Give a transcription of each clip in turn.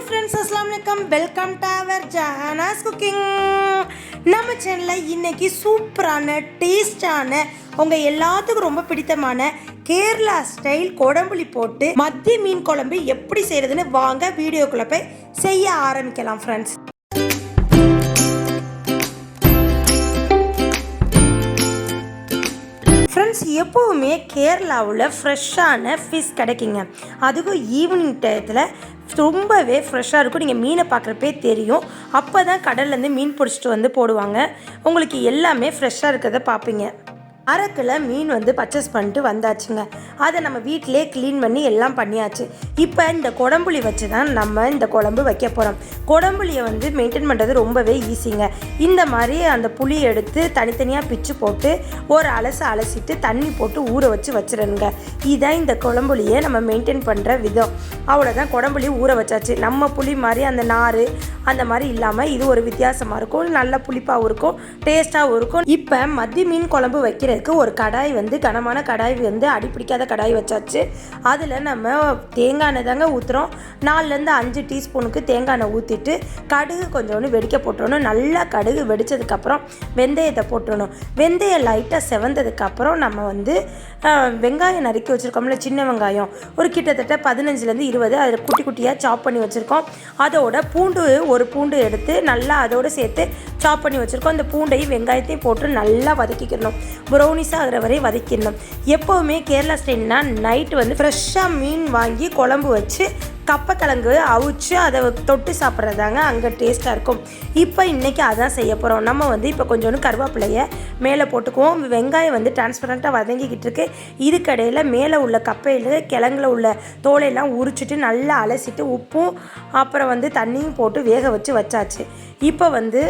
Friends, அஸ்ஸலாமு அலைக்கும். Welcome to our Jahana's cooking. நம்ம சேனலில் இன்றைக்கி சூப்பரான டேஸ்டான உங்கள் எல்லாத்துக்கும் ரொம்ப பிடித்தமான கேரளா ஸ்டைல் கொடம்புளி போட்டு மத்தி மீன் குழம்பு எப்படி செய்கிறதுன்னு வாங்க வீடியோக்குள்ளே போய் செய்ய ஆரம்பிக்கலாம் ஃப்ரெண்ட்ஸ். ஃப்ரெண்ட்ஸ், எப்போவுமே கேரளாவில் ஃப்ரெஷ்ஷான ஃபிஷ் கிடைக்குங்க. அதுக்கும் ஈவினிங் டயத்தில் ரொம்பவே ஃப்ரெஷ்ஷாக இருக்கும். நீங்கள் மீனை பார்க்குறப்பே தெரியும். அப்போ தான் கடல்லேருந்து மீன் பிடிச்சிட்டு வந்து போடுவாங்க. உங்களுக்கு எல்லாமே ஃப்ரெஷ்ஷாக இருக்கிறத பார்ப்பீங்க. அரை கிலோ மீன் பர்ச்சேஸ் பண்ணிட்டு வந்தாச்சுங்க. அதை நம்ம வீட்டிலே க்ளீன் பண்ணி எல்லாம் பண்ணியாச்சு. இப்போ இந்த கொடம்புளி வச்சு தான் நம்ம இந்த குழம்பு வைக்க போகிறோம். கொடம்புளியை மெயின்டைன் பண்ணுறது ரொம்பவே ஈஸிங்க. இந்த மாதிரி அந்த புளியை எடுத்து தனித்தனியாக பிச்சு போட்டு ஒரு அலசிட்டு தண்ணி போட்டு ஊற வச்சிடணுங்க. இதுதான் இந்த கொடம்புளியை நம்ம மெயின்டைன் பண்ணுற விதம். அவ்வளோதான், கொடம்புளி ஊற வச்சாச்சு. நம்ம புளி மாதிரி அந்த நார் அந்த மாதிரி இல்லாமல் இது ஒரு வித்தியாசமாக இருக்கும். நல்ல புளிப்பாகவும் இருக்கும், டேஸ்ட்டாகவும் இருக்கும். இப்போ மத்தி மீன் குழம்பு வைக்கிற ஒரு கடாய் கனமான கடாய் அடிப்பிடிக்காத கடாய் வச்சாச்சு. அதில் நம்ம தேங்காய் எண்ணெய் தாங்க ஊற்றுறோம். 4லேருந்து 5 டீஸ்பூனுக்கு தேங்காய் எண்ணெய் ஊற்றிட்டு கடுகு கொஞ்சோண்டு வெடிக்க போட்டுறணும். நல்லா கடுகு வெடித்ததுக்கப்புறம் வெந்தயத்தை போட்டுடணும். வெந்தயம் லைட்டாக செவந்ததுக்கப்புறம் நம்ம வெங்காயம் நறுக்கி வச்சுருக்கோம்ல, சின்ன வெங்காயம் ஒரு கிட்டத்தட்ட 15லேருந்து 20 அதில் குட்டி குட்டியாக சாப் பண்ணி வச்சுருக்கோம். அதோட ஒரு பூண்டு எடுத்து நல்லா அதோடு சேர்த்து சாப் பண்ணி வச்சுருக்கோம். அந்த பூண்டையும் வெங்காயத்தையும் போட்டு நல்லா வதக்கிக்கணும். ப்ரௌனிஸ் ஆகிற வரை வதக்கிடணும். எப்போவுமே கேரளா ஸ்டைல்னால் நைட்டு ஃப்ரெஷ்ஷாக மீன் வாங்கி குழம்பு வச்சு கப்பக்கிழங்கு அவிச்சு அதை தொட்டு சாப்பிட்றதாங்க அங்கே டேஸ்ட்டாக இருக்கும். இப்போ இன்றைக்கி அதான் செய்ய போகிறோம். நம்ம இப்போ கொஞ்சோண்டு கருவேப்பிலையை மேலே போட்டுக்குவோம். வெங்காயம் டிரான்ஸ்பரண்ட்டாக வதங்கிக்கிட்டு இருக்கு. இதுக்கடையில் மேலே உள்ள கப்பையில் கிழங்குல உள்ள தோலையெல்லாம் உரிச்சிட்டு நல்லா அலசிட்டு உப்பும் அப்புறம் தண்ணியும் போட்டு வேக வச்சாச்சு. இப்போ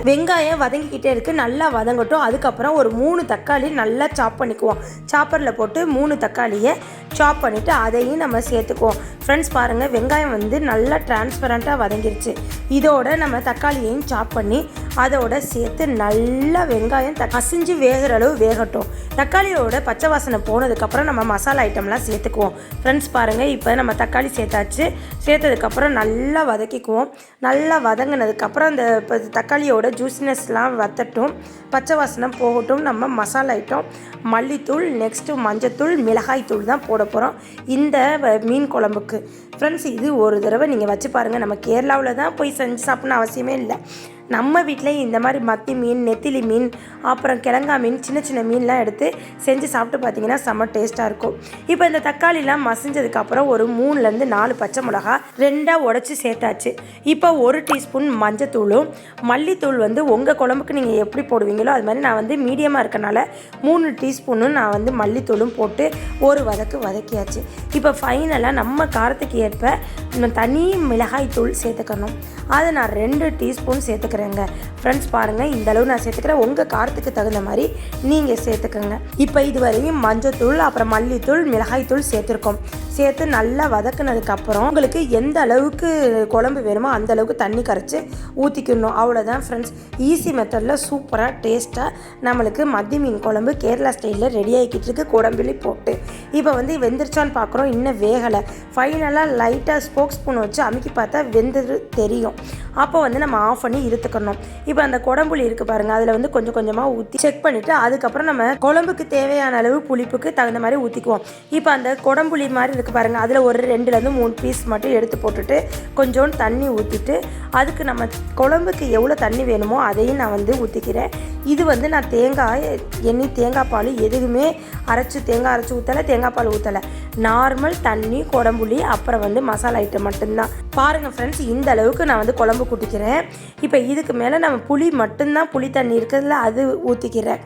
வெங்காயம் வதங்கிக்கிட்டே இருக்குது, நல்லா வதங்கட்டும். அதுக்கப்புறம் ஒரு 3 தக்காளி நல்லா சாப் பண்ணிக்குவோம். சாப்பரில் போட்டு 3 தக்காளியை சாப் பண்ணிவிட்டு அதையும் நம்ம சேர்த்துக்குவோம். ஃப்ரெண்ட்ஸ் பாருங்கள், வெங்காயம் நல்லா டிரான்ஸ்பரண்ட்டாக வதங்கிருச்சு. இதோட நம்ம தக்காளியையும் சாப் பண்ணி அதோட சேர்த்து நல்லா வெங்காயம் மசிஞ்சு வேகிற அளவு வேகட்டும். தக்காளியோட பச்சை வாசனை போனதுக்கப்புறம் நம்ம மசாலா ஐட்டம்லாம் சேர்த்துக்குவோம். ஃப்ரெண்ட்ஸ் பாருங்கள், இப்போ நம்ம தக்காளி சேர்த்தாச்சு. சேர்த்ததுக்கப்புறம் நல்லா வதக்கிக்குவோம். நல்லா வதங்கினதுக்கப்புறம் அந்த தக்காளியோட ஜூசினஸ்லாம் வத்தட்டும், பச்சை வாசனை போகட்டும். நம்ம மசாலா ஐட்டம் மல்லித்தூள், நெக்ஸ்ட்டு மஞ்சத்தூள், மிளகாய்த்தூள் தான் போட போகிறோம் இந்த மீன் குழம்புக்கு. ஃப்ரெண்ட்ஸ், இது ஒரு தடவை நீங்கள் வச்சு பாருங்கள். நம்ம கேரளாவில் தான் போய் செஞ்சு சாப்பிட்ணுன்னு அவசியமே இல்லை. நம்ம வீட்டில் இந்த மாதிரி மத்தி மீன், நெத்திலி மீன், அப்புறம் கிழங்கா மீன், சின்ன சின்ன மீன்லாம் எடுத்து செஞ்சு சாப்பிட்டு பார்த்தீங்கன்னா செம்ம டேஸ்ட்டாக இருக்கும். இப்போ இந்த தக்காளிலாம் மசிஞ்சதுக்கப்புறம் ஒரு 3லேருந்து 4 பச்சை மிளகா 2ஆக உடச்சி சேர்த்தாச்சு. இப்போ 1 டீஸ்பூன் மஞ்சத்தூளும் மல்லித்தூள் உங்கள் குழம்புக்கு நீங்கள் எப்படி போடுவீங்களோ அது மாதிரி நான் மீடியமாக இருக்கனால 3 டீஸ்பூனும் நான் மல்லித்தூளும் போட்டு ஒரு வதக்கியாச்சு. இப்போ ஃபைனலாக நம்ம காரத்துக்கு ஏற்ப தனி மிளகாய் தூள் சேர்த்துக்கணும். அதை நான் 2 டீஸ்பூன் சேர்த்துக்கிறேங்க. ஃப்ரெண்ட்ஸ் பாருங்கள், இந்த அளவு நான் சேர்த்துக்கிறேன். உங்கள் காரத்துக்கு தகுந்த மாதிரி நீங்கள் சேர்த்துக்கோங்க. இப்போ இதுவரையும் மஞ்சத்தூள், அப்புறம் மல்லித்தூள், மிளகாய்த்தூள் சேர்த்துருக்கோம். சேர்த்து நல்லா வதக்குனதுக்கப்புறம் உங்களுக்கு எந்த அளவுக்கு குழம்பு வேணுமோ அந்த அளவுக்கு தண்ணி கரைச்சி ஊற்றிக்கணும். அவ்வளோதான் ஃப்ரெண்ட்ஸ். ஈஸி மெத்தடில் சூப்பராக டேஸ்ட்டாக நம்மளுக்கு மத்தி மீன் குழம்பு கேரளா ஸ்டைலில் ரெடி ஆகிக்கிட்டு இருக்கு கொடம்புளி போட்டு. இப்போ வெந்துருச்சான்னு பார்க்குறோம், இன்னும் வேகலை. ஃபைனலாக லைட்டாக ஸ்போக் ஸ்பூன் வச்சு அமுக்கி பார்த்தா வெந்தது தெரியும். அப்போ நம்ம ஆஃப் பண்ணி இருத்துக்கணும். இப்போ அந்த கொடம்புளி இருக்குது பாருங்கள், அதில் கொஞ்சம் கொஞ்சமாக ஊற்றி செக் பண்ணிவிட்டு அதுக்கப்புறம் நம்ம குழம்புக்கு தேவையான அளவு புளிப்புக்கு தகுந்த மாதிரி ஊற்றிக்குவோம். இப்போ அந்த கொடம்புளி மாதிரி இருக்குது பாருங்கள், அதில் ஒரு 2லேருந்து 3 பீஸ் மட்டும் எடுத்து போட்டுட்டு கொஞ்சோண்டு தண்ணி ஊற்றிட்டு அதுக்கு நம்ம குழம்புக்கு எவ்வளோ தண்ணி வேணுமோ அதையும் நான் ஊற்றிக்கிறேன். இது நான் தேங்காய் எண்ணெய், தேங்காய் பால் எதுவுமே தேங்காய் அரைச்சி ஊற்றலை, தேங்காய் பால் ஊற்றலை. நார்மல் தண்ணி, கொடம்புளி, அப்புறம் மசாலா ஐட்டம் மட்டும்தான். பாருங்கள் ஃப்ரெண்ட்ஸ், இந்த அளவுக்கு நான் குழம்பு கூட்டிக்கிறேன். இப்போ இதுக்கு மேலே நம்ம புளி மட்டும்தான், புளி தண்ணி இருக்கிறதுல அது ஊற்றிக்கிறேன்.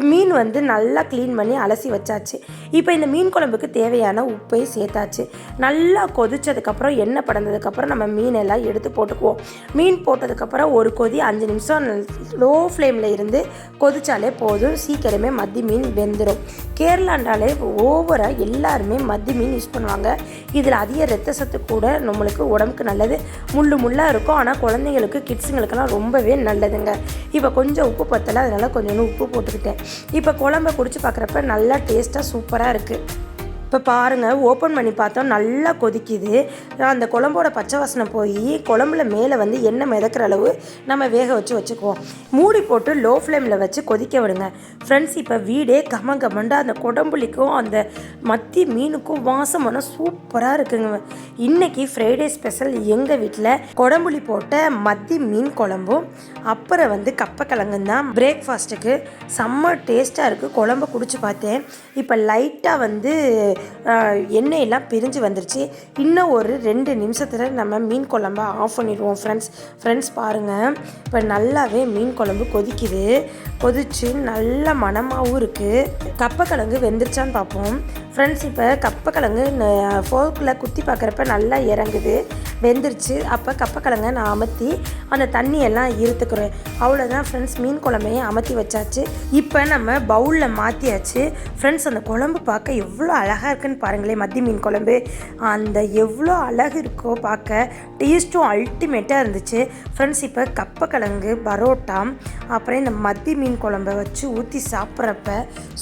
மீன் நல்லா க்ளீன் பண்ணி அலசி வச்சாச்சு. இப்போ இந்த மீன் குழம்புக்கு தேவையான உப்பை சேர்த்தாச்சு. நல்லா கொதிச்சதுக்கப்புறம் எண்ணெய் படந்ததுக்கப்புறம் நம்ம மீனெல்லாம் எடுத்து போட்டுக்குவோம். மீன் போட்டதுக்கப்புறம் ஒரு கொதி 5 நிமிஷம் லோ ஃப்ளேமில் இருந்து கொதிச்சாலே போதும். சீக்கிரமே மத்தி மீன் வெந்துடும். கேரளாண்டாலே ஓவராக எல்லாருமே மத்தி மீன் யூஸ் பண்ணுவாங்க. இதில் அதிக ரத்த சத்து கூட நம்மளுக்கு உடம்புக்கு நல்லது. முள்ளாக இருக்கும், ஆனால் குழந்தைங்களுக்கு கிட்ஸுங்களுக்கெல்லாம் ரொம்பவே நல்லதுங்க. இப்போ கொஞ்சம் உப்பு பத்தலை, அதனால் கொஞ்சம் உப்பு போட்டுக்கிட்டேன். இப்போ குழம்பை குடிச்சு பார்க்குறப்ப நல்லா டேஸ்ட்டாக சூப்பராக இருக்குது. இப்போ பாருங்கள், ஓப்பன் பண்ணி பார்த்தோம், நல்லா கொதிக்குது. அந்த குழம்போட பச்சை வாசனை போய் குழம்புல மேலே வந்து எண்ணெய் மிதக்கிற அளவு நம்ம வேக வச்சுக்குவோம். மூடி போட்டு லோ ஃப்ளேமில் வச்சு கொதிக்க விடுங்க ஃப்ரெண்ட்ஸ். இப்போ வீடே கமண்டா அந்த குடம்புளிக்கும் அந்த மத்தி மீனுக்கும் வாசமான சூப்பராக இருக்குங்க. இன்றைக்கி ஃப்ரைடே ஸ்பெஷல் எங்கள் வீட்டில் குடம்புளி போட்ட மத்தி மீன் குழம்பும் அப்புறம் வந்து கப்பக்கிழங்கும் தான் பிரேக்ஃபாஸ்ட்டுக்கு. செம்ம டேஸ்ட்டாக இருக்குது. குழம்பு குடிச்சு பார்த்தேன். இப்போ லைட்டாக வந்து எண்ணெயெல்லாம் பிரிஞ்சு வந்துருச்சு. இன்னும் ஒரு 2 நிமிஷத்தில் நம்ம மீன் குழம்ப ஆஃப் பண்ணிடுவோம் ஃப்ரெண்ட்ஸ் பாருங்கள், இப்போ நல்லாவே மீன் குழம்பு கொதிச்சு நல்ல மணமாகவும் இருக்குது. கப்பக்கிழங்கு வெந்துருச்சான்னு பார்ப்போம் ஃப்ரெண்ட்ஸ். இப்போ கப்பக்கிழங்கு ஃபோர்க்கில் குத்தி பார்க்குறப்ப நல்லா இறங்குது, வெந்துருச்சு. அப்போ கப்பக்கிழங்கை நான் அமர்த்தி அந்த தண்ணியெல்லாம் இருத்துக்கிறேன். அவ்வளோதான் ஃப்ரெண்ட்ஸ், மீன் குழம்பையும் அமர்த்தி வச்சாச்சு. இப்போ நம்ம பவுலில் மாற்றியாச்சு ஃப்ரெண்ட்ஸ். அந்த குழம்பு பார்க்க எவ்வளோ அழகாக இருக்குன்னு பாருங்களேன். மத்தி மீன் குழம்பு அந்த எவ்வளோ அழகு இருக்கோ பார்க்க, டேஸ்ட்டும் அல்டிமேட்டாக இருந்துச்சு ஃப்ரெண்ட்ஸ். இப்போ கப்பக்கிழங்கு பரோட்டா அப்புறம் இந்த மத்தி மீன் குழம்பை வச்சு ஊற்றி சாப்பிட்றப்ப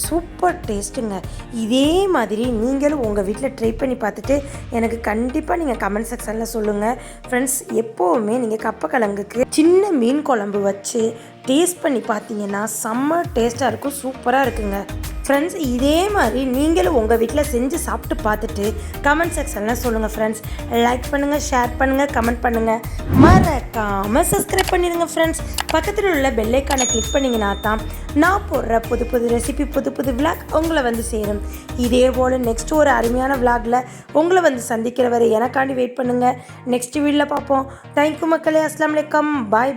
சூப்பர் டேஸ்ட்டுங்க. இதே மாதிரி நீங்களும் உங்கள் வீட்டில் ட்ரை பண்ணி பார்த்துட்டு எனக்கு கண்டிப்பாக நீங்கள் கமெண்ட் செக்ஷனில் சொல்லுங்கள் ஃப்ரெண்ட்ஸ். எப்போவுமே நீங்கள் கப்பக்கிழங்குக்கு சின்ன மீன் குழம்பு வச்சு டேஸ்ட் பண்ணி பார்த்தீங்கன்னா செம்ம டேஸ்ட்டாக இருக்கும், சூப்பராக இருக்குங்க ஃப்ரெண்ட்ஸ். இதே மாதிரி நீங்களும் உங்கள் வீட்டில் செஞ்சு சாப்பிட்டு பார்த்துட்டு கமெண்ட் செக்ஷனில் சொல்லுங்கள் ஃப்ரெண்ட்ஸ். லைக் பண்ணுங்கள், ஷேர் பண்ணுங்கள், கமெண்ட் பண்ணுங்கள், மறக்காமல் சப்ஸ்கிரைப் பண்ணிடுங்க ஃப்ரெண்ட்ஸ். பக்கத்தில் உள்ள பெல் ஐக்கானை கிளிக் பண்ணிங்கன்னா தான் நான் போடுற புது ரெசிபி புது விளாக் உங்களை வந்து சேரும். இதே போல் நெக்ஸ்ட் ஒரு அருமையான விளாகில் உங்களை வந்து சந்திக்கிற வரை எனக்காண்டி வெயிட் பண்ணுங்கள். நெக்ஸ்ட் வீடியோவில் பார்ப்போம். தேங்க்யூ மக்களே. அஸ்ஸலாமு அலைக்கும். பாய்.